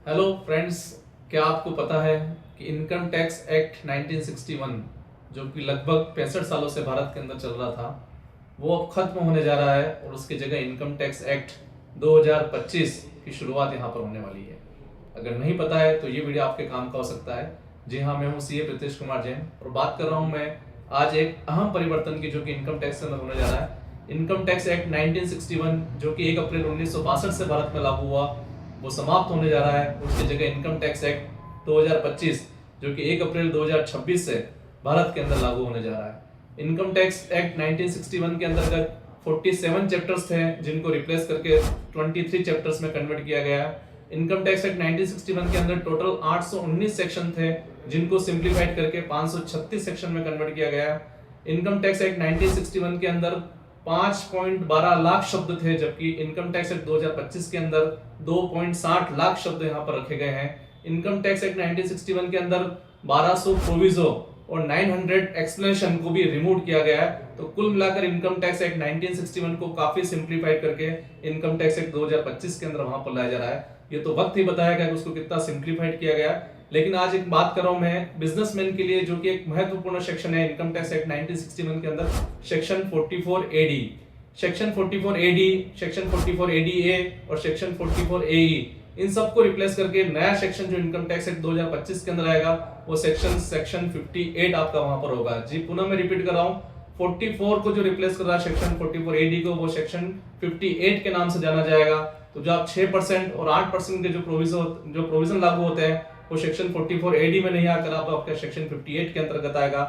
Hello friends, क्या आपको पता है कि इनकम टैक्स एक्ट 1961 जो कि लगभग 65 सालों से भारत के अंदर चल रहा था, वो अब खत्म होने जा रहा है और उसकी जगह इनकम टैक्स एक्ट 2025 की शुरुआत यहाँ पर होने वाली है। अगर नहीं पता है तो ये वीडियो आपके काम का हो सकता है। जी हाँ, मैं हूँ सीए प्रीतेश कुमार जैन और बात कर रहा हूँ मैं आज एक अहम परिवर्तन की, जो कि इनकम टैक्स के अंदर होने जा रहा है। इनकम टैक्स एक्ट 1961 जो कि 1 अप्रैल 1962 से भारत में लागू हुआ, वो समाप्त होने जा रहा है। उसकी जगह इनकम टैक्स एक्ट 2025 जो कि 1 अप्रैल 2026 से भारत के अंदर लागू होने जा रहा है। इनकम टैक्स एक्ट 1961 के अंतर्गत 47 चैप्टर्स थे, जिनको रिप्लेस करके 23 चैप्टर्स में कन्वर्ट किया गया। इनकम टैक्स एक्ट 1961 के अंदर टोटल 819 सेक्शन थे, जिनको सिंप्लीफाइड करके 536 सेक्शन में कन्वर्ट किया गया। इनकम टैक्स एक्ट 1961 के अंदर 5.12 लाख शब्द थे, जबकि इनकम टैक्स एक्ट 2025 के अंदर 2.60 लाख शब्द यहाँ पर रखे गए हैं। इनकम टैक्स एक्ट 1961 के अंदर 1200 प्रोविजो और 900 एक्सप्लेनेशन को भी रिमूव किया गया है। तो कुल मिलाकर इनकम टैक्स एक्ट 1961 को काफी सिंप्लीफाइड करके इनकम टैक्स एक्ट 2025 के अंदर वहां पर लाया जा रहा है। ये तो वक्त ही बताएगा कि उसको कितना सिंप्लीफाइड किया गया। लेकिन आज एक बात कर रहा हूं मैं बिजनेसमैन के लिए, जो कि एक महत्वपूर्ण सेक्शन है इनकम टैक्स एक्ट 1961 के अंदर, section 44 AD, section 44 AD, section 44 ADA और सेक्शन 44 एई, इन सबको रिप्लेस करके नया सेक्शन जो इनकम टैक्स एक्ट 2025 के अंदर आएगा, वो सेक्शन 58 आपका वहां पर होगा। जी पुनः मैं रिपीट कर रहा हूं, 44 को जो रिप्लेस कर रहा है सेक्शन 44 एडी को, वो सेक्शन 58 के नाम से जाना जाएगा। तो जो आप 6% और 8% के जो प्रोविजन लागू होते हैं, वो सेक्शन 44 एडी में नहीं आकर आप आपका सेक्शन 58 के अंतर्गत आएगा।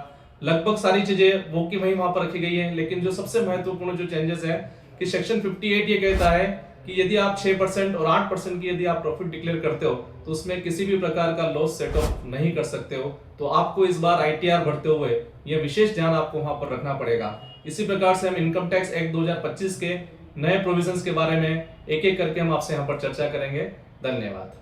लगभग सारी चीजें वो की वही वहां पर रखी गई है, लेकिन जो सबसे महत्वपूर्ण जो चेंजेस है कि सेक्शन 58 ये कहता है कि यदि आप 6% और 8% की यदि आप प्रॉफिट डिक्लेयर करते हो, तो उसमें किसी भी प्रकार का लॉस सेट ऑफ नहीं कर सकते हो। तो आपको इस बार आईटीआर भरते हुए यह विशेष ध्यान आपको वहां पर रखना पड़ेगा। इसी प्रकार से हम इनकम टैक्स एक्ट 2025 के नए प्रोविजंस के बारे में एक एक करके हम आपसे यहाँ पर चर्चा करेंगे। धन्यवाद।